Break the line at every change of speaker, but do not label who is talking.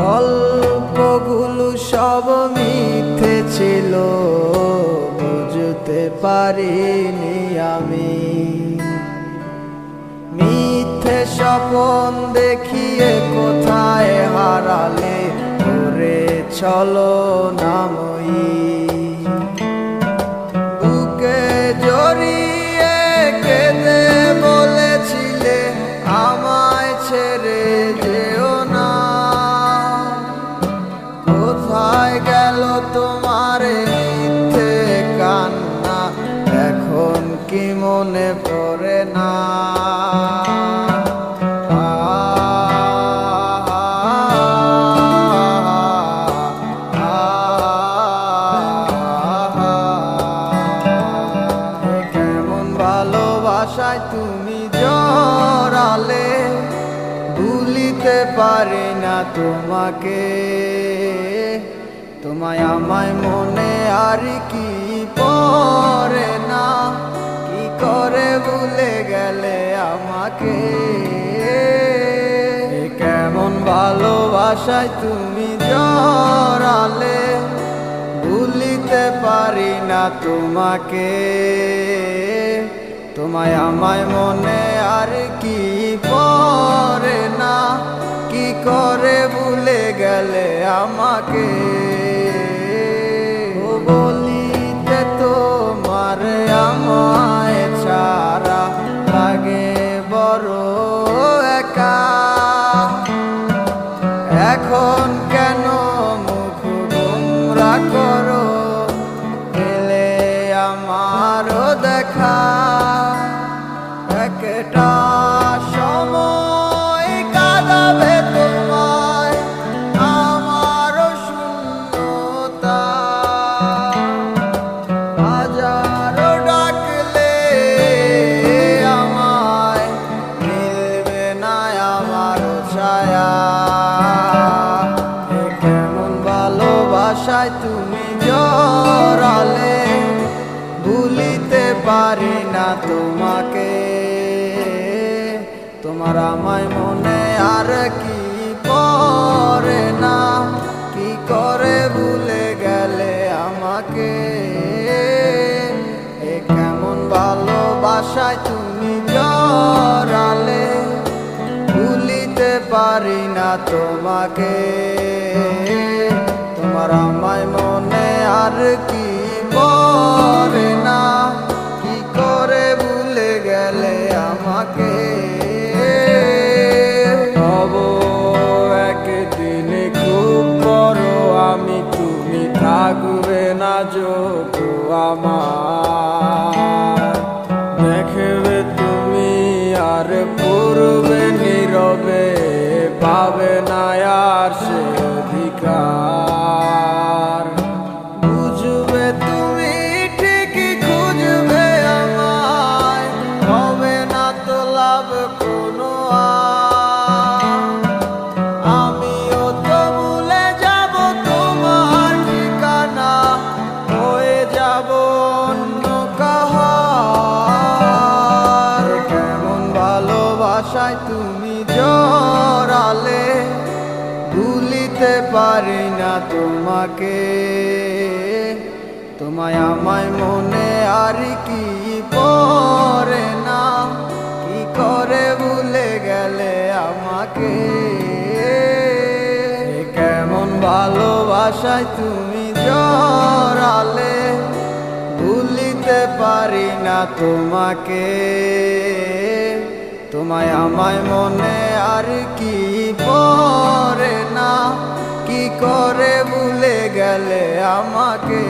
গল্পগুলো সব মিথ্যে ছিল, বুঝতে পারিনি আমি। মিথ্যে স্বপ্ন দেখিয়ে কোথায় হারালে ওরে ছলনাময়ী। বুকে জড়িয়ে কেঁদে বলেছিলে আমায় ছেড়ে যেও না। কোথায় গেল তোমার মিথ্যে কান্না, এখন কি মনে পড়ে না? কেমন ভালোবাসায় তুমি জড়ালে, ভুলিতে পারি না তোমাকে। তোমায় আমায় মনে আর কি পড়ে না, কি করে ভুলে গেলে আমাকে। কেমন ভালোবাসায় তুমি জড়ালে, ভুলিতে পারি না তোমাকে। তোমায় আমায় মনে আর কি পড়ে না, কি করে ভুলে গেলে আমাকে। ও বলিতে তোমার আমায় ছাড়া লাগে বড় একা। এখন কেন মুখ গোমরা করো, পেলে আমারও দেখা। একটা সময় কাঁদাবে তোমায় আমারও শূন্যতা। হাজারো ডাকলে আমায় মিলবে না আমারও ছায়া। কেমন ভালোবাসায় তুমি জড়ালে, ভুলিতে পারি না তোমাকে। তোমার আমায় মনে আর কি পড়ে না, কি করে ভুলে গেলে আমাকে। কেমন ভালোবাসায় তুমি জড়ালে, ভুলিতে পারি না তোমাকে। তোমার আমায় মনে আর কি পড়ে না, কি করে ভুলে গেলে আমাকে। হব একদিন খুব বড় আমি, তুমি থাকবে না যোগ্য আমার। দেখবে তুমি আর পূর্বে নীরবে, পাবে না আর সে অধিকার। বুঝবে তুমি ঠিকই খুঁজবে আমায়, হবে না তো লাভ কোনো আর। আমিও তো ভুলে যাব তোমার ঠিকানা, হয়ে যাব অন্য কাহার। কেমন ভালোবাসায় তুমি জড়ালে, ভুলিতে পারি না তোমাকে। তোমায় আমায় মনে আর কি পড়ে না, কি করে ভুলে গেলে আমাকে। কেমন ভালোবাসায় তুমি জড়ালে, ভুলিতে পারি না তোমাকে। তোমায় আমায় মনে আর কি পড়ে না, কি করে ভুলে গেলে আমাকে।